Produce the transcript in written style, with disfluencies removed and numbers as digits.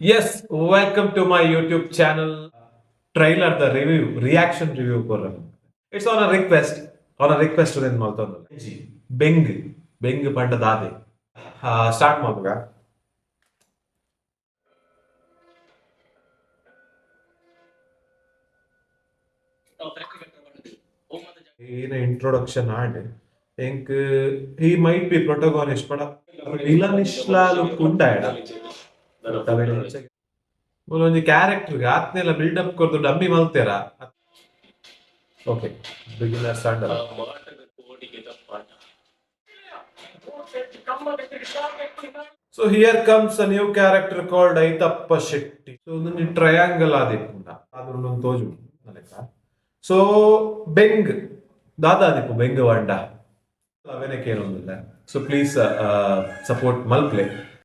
Yes, welcome to my YouTube channel. Trailer the review, reaction review koran. It's on a request to Malton. Beng panda dade. Start mamuga. In introduction ad, think he might be protagonist, but villainish la look kunda. ಒಂದು ಕ್ಯಾರೆಕ್ಟರ್ಗೆ ಆತ್ನೆಲ್ಲ buildup ಕೊಡ್ದು dummy ಮಲ್ತೀರಾ okay beginner start so here comes a new character called Aithappa Shetty so ಒಂದು triangle ಆದಿಪ್ಪುಂಡ ಅದೊಂದು ತೋಜು ಲೆಕ್ಕ ಸೊ ಬೆಂಗ್ ದಾದಾದಿಪ್ಪು ಬೆಂಗ್ ವಾಂಡ ಅವೇನಕ್ಕೆ ಏನೊಂದಿಲ್ಲ ಸೊ ಪ್ಲೀಸ್ ಸಪೋರ್ಟ್ ಮಲ್ಪ್ಲೆ